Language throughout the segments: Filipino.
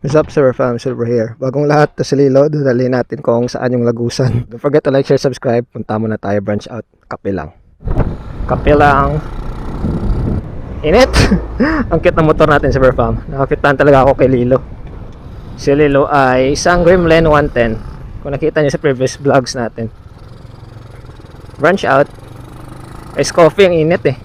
What's up, Sir Fam? Silver here. Bagong lahat to si Lilo, dadalhin natin kung saan yung lagusan. Don't forget to like, share, subscribe. Punta muna tayo, branch out. Kape lang. Kape lang. Init! Ang cute ng motor natin, Sir Fam. Nakakitaan talaga ako kay Lilo. Si Lilo ay isang Gremlin 110. Kung nakita niyo sa previous vlogs natin. Branch out. Ice coffee, ang init eh.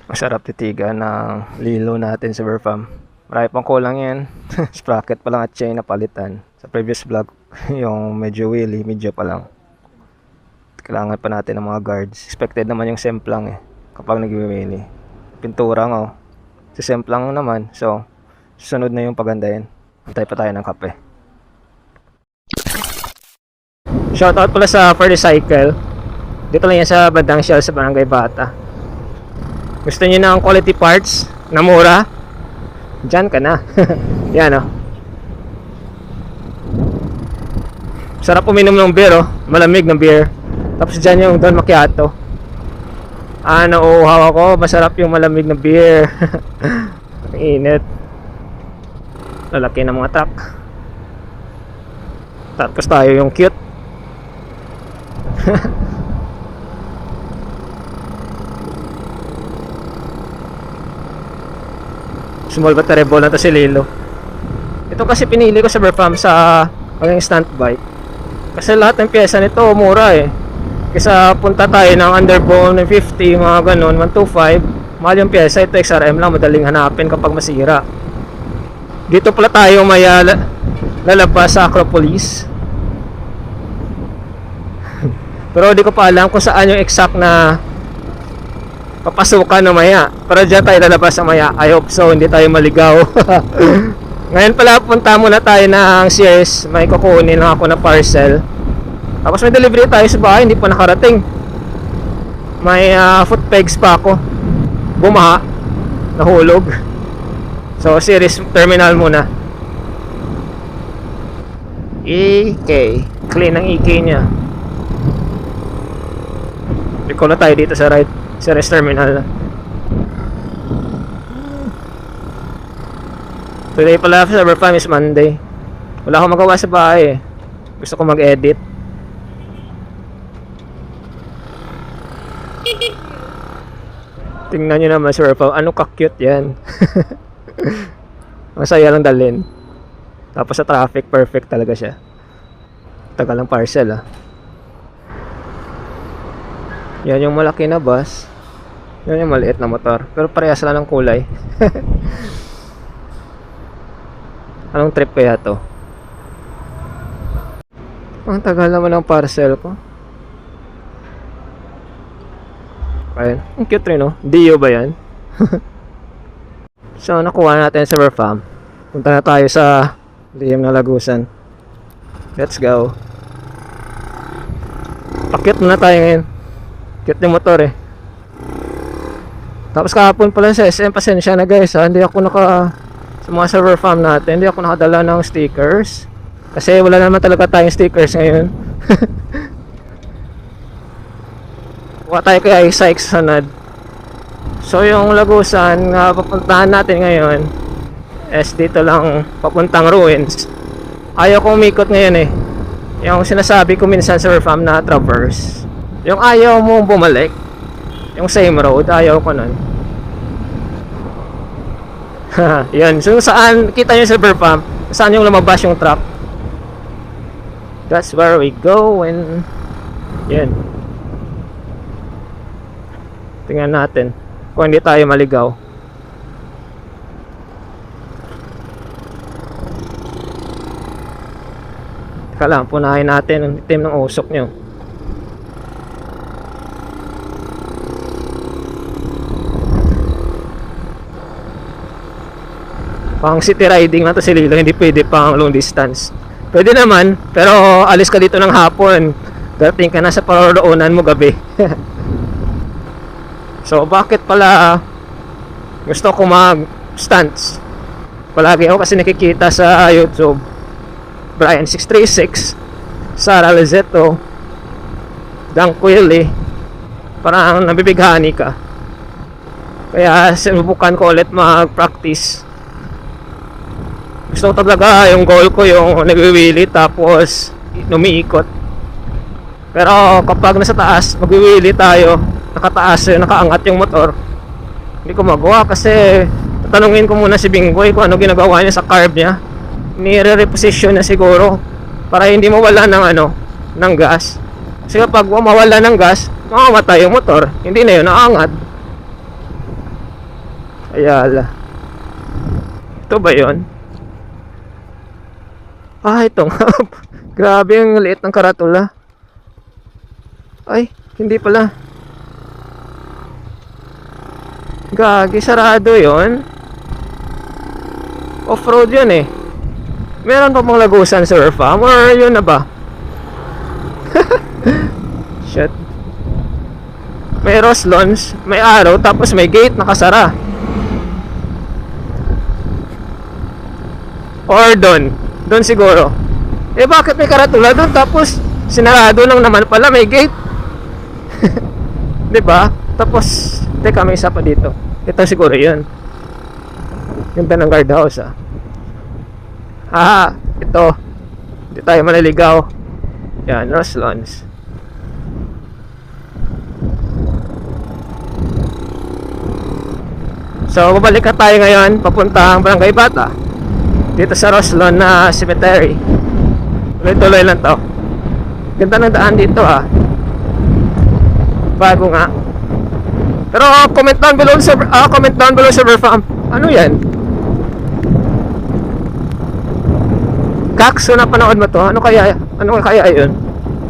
Masarap titigan ng Lilo natin sa Verfam. Marami pang kulang yan. Sprocket pa lang at chain na palitan. Sa previous vlog, yung medyo wheelie, medyo pa lang. Kailangan pa natin ng mga guards. Expected naman yung semplang eh, kapag nag-wheelie. Pintura nga oh. Si semplang naman, so susunod na yung pagandahin. Antay pa tayo ng kape. Shoutout pala sa For Recycle. Dito lang yan sa bandang Shell sa Barangay Bata. Gusto niyo ng quality parts na mura? Diyan ka na. Yan oh. Sarap uminom ng beer oh. Malamig ng beer. Tapos dyan yung Don Macchiato. Nauuhaw ako. Masarap yung malamig na beer. Ang init. Lalaki ng mga truck. Tapos tayo yung cute. Small battery ball na to si Lilo. Ito kasi pinili ko sa Verfam sa instant bike. Kasi lahat ng pyesa nito mura eh. Kaysa punta tayo ng underbone ng 50, mga ganun, 125. Mahal yung pyesa. Ito XRM lang, madaling hanapin kapag masira. Dito pala tayo may lalabas sa Acropolis. Pero di ko pa alam kung saan yung exact na papasukan na maya. Pero dyan tayo lalabas sa maya. I hope so, hindi tayo maligaw. Ngayon pala punta muna tayo ng Sears. May kukunin lang ako na parcel. Tapos may delivery tayo sa bahay, hindi pa nakarating. May foot pegs pa ako. Bumaha. Nahulog. So Sears terminal muna. EK. Clean ang EK nya. Recall na tayo dito sa right. Series terminal. Today pala sa Verfam is Monday. Wala akong magawa sa bahay eh. Gusto ko mag-edit. Tingnan nyo naman sa Verfam. Ano ka-cute yan. Masaya lang dalhin. Tapos sa traffic, perfect talaga siya. Tagal ng parcel ah. Yan yung malaki na bus. Yan yung maliit na motor. Pero parehas lang ng kulay. Anong trip kaya to? Ang tagal naman ng parcel ko. Ayan. Ang cute rin no? Dio ba yan? So nakuha natin sa Verfam. Punta na tayo sa lihim na lagusan. Let's go. Pakit na tayo ngayon. Cute yung motor eh. Tapos kahapon pala sa SM, pasensya na guys ha. Hindi ako sa mga server farm natin, hindi ako nakadala ng stickers. Kasi wala naman talaga tayong stickers ngayon. Kuha tayo kaya sa Sanad. So yung lagusan na papuntahan natin ngayon is dito lang papuntang ruins. Ayaw kong umikot ngayon eh. Yung sinasabi ko minsan sa farm na traverse. Yung ayaw mong bumalik, yung same road, ayaw ko nun. Yan, so saan, kita nyo sa Verfam, saan yung lumabas yung truck. That's where we go. And yan. Tingnan natin kung hindi tayo maligaw. Teka lang, punahin natin ang itim ng usok nyo. Pang city riding na to si Lilo, hindi pwede pang long distance. Pwede naman, pero alis ka dito ng hapon. Dating ka na sa paroroonan mo gabi. So bakit pala gusto ko mag stunts? Palagi ako kasi nakikita sa YouTube Brian 636, Sara Lizetto, Dan Quilly. Parang nabibighani ka. Kaya sinubukan ko ulit mag-practice. Gusto ko talaga, yung goal ko yung nagwiwili tapos umiikot. Pero kapag nasa taas, magwiwili tayo, nakataas, nakaangat yung motor, hindi ko magawa kasi tatanungin ko muna si Binggoy kung ano ginagawa niya sa carb niya. Nire-reposition na siguro para hindi mawala ng ng gas. Kasi kapag mawala ng gas, mamamatay yung motor, hindi na yun naangat. Ayala. Ito ba yun? Ito nga. Grabe ang liit ng karatula. Ay, hindi pala. Gagi, sarado yon. Off-road yun eh. Meron pa bang lagusan sa farm or yun na ba? Shit. May Roslons, may araw, tapos may gate nakasara. Or doon siguro. Bakit may karatula doon tapos sinarado lang naman pala, may gate? 'Di ba? Tapos teka, may isa pa dito. Ito siguro 'yun. Ganda ng guardhouse ito. Hindi tayo maliligaw. Yan, Roslons. So, babalik na tayo ngayon papuntang Barangay Bata. Dito sa Roslon na cemetery. Tuloy-tuloy lang to. Ganda ng daan dito bago nga. Pero comment down below sa farm. Ano yan? Kakso, napanood mo to? Ano kaya yun?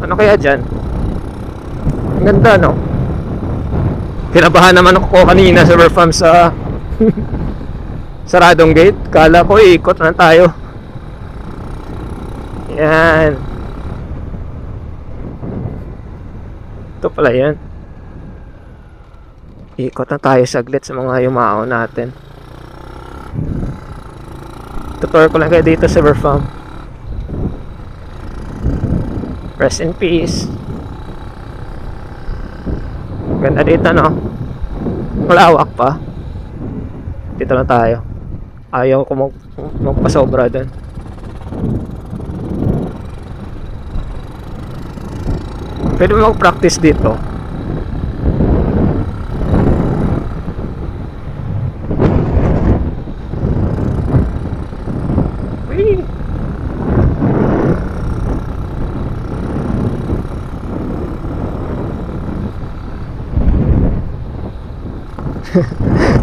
Ano kaya dyan? Ang ganda, no? Kinabahan naman ako kanina sa farm sa saradong gate. Kala ko ikot na tayo. Yan. Ito pala yan. Ikot na tayo saglit sa mga yumao natin. Tutor ko lang kayo dito sa farm. Rest in peace. Ganda dito, no? Malawak pa. Dito na tayo. Ayaw ko magpasobra dun. Pwede mo mag-practice dito. Whee!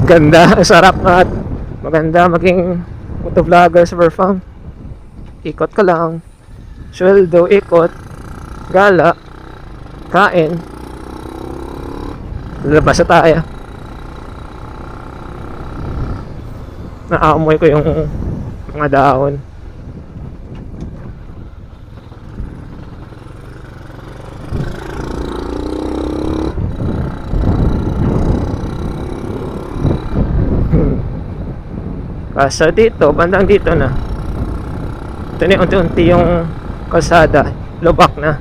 Ganda, sarap at maganda maging motovlogger sa farm. Ikot ka lang, sweldo, ikot, gala, kain, labas na tayo. Naamoy ko yung mga dahon. So dito, bandang dito na. Ito na unti-unti yung kalsada. Lubak na.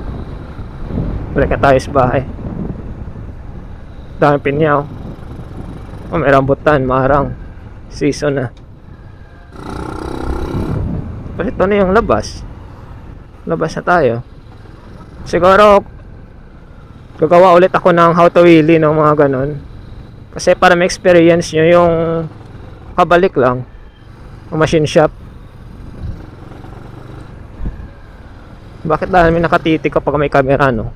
Balik na tayo sa bahay. Daming pinyaw. May rambutan, marang. Season na. Kasi ito na yung labas. Labas na tayo. Siguro gagawa ulit ako ng how to wheelie ng mga ganon. Kasi para may experience nyo yung kabalik lang machine shop. Bakit dahil may nakatitig kapag may camera, no?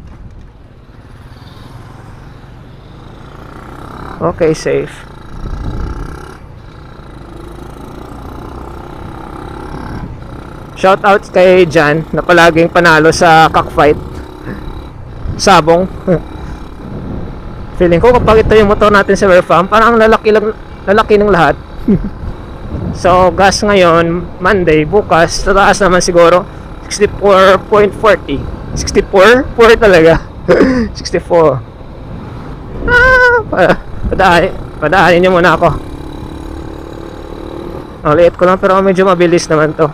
Okay, safe. Shout out kay Jan na palaging panalo sa cockfight. Sabong. Feeling ko kapag ito yung motor natin sa farm, parang lalaki ng lahat. So gas ngayon Monday, bukas tataas naman siguro 64.40. 64? 4 talaga. 64. Padaanin nyo muna ako. Liit ko lang pero medyo mabilis naman to.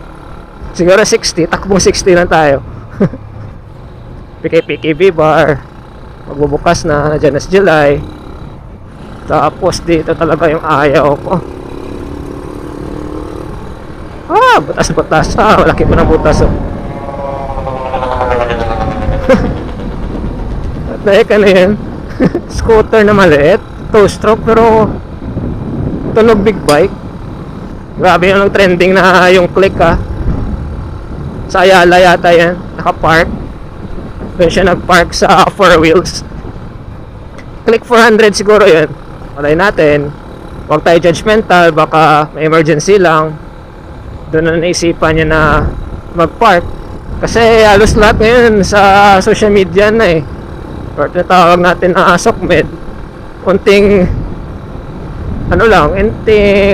Siguro 60, takbong 60 lang tayo. PKPKB bar. Magbubukas na, dyan na sa July. Tapos dito talaga yung ayaw ko. Butas-butas. Malaki pa ng butas. Oh. At naika na yan. Scooter na maliit. 2-stroke pero tunog big bike. Grabe yung trending na yung Click sa Ayala yata yan. Naka-park. Doon siya nag-park sa 4 wheels. Click 400 siguro yun. Malay natin. Huwag tayo judgmental. Baka may emergency lang. Doon na naisipan niya na mag-park. Kasi halos lahat ngayon sa social media na or tinatawag natin na SOCMED. Unting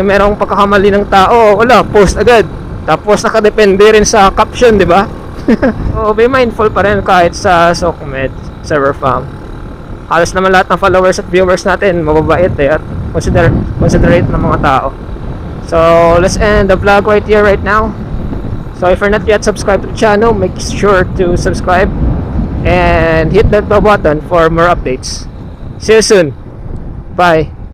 merong pagkakamali ng tao, wala, post agad. Tapos nakadepende rin sa caption, di ba? So be mindful pa rin kahit sa SOCMED server farm. Halos naman lahat ng followers at viewers natin mababait at considerate ng mga tao. So let's end the vlog right here right now. So if you're not yet subscribed to the channel, make sure to subscribe and hit that bell button for more updates. See you soon. Bye.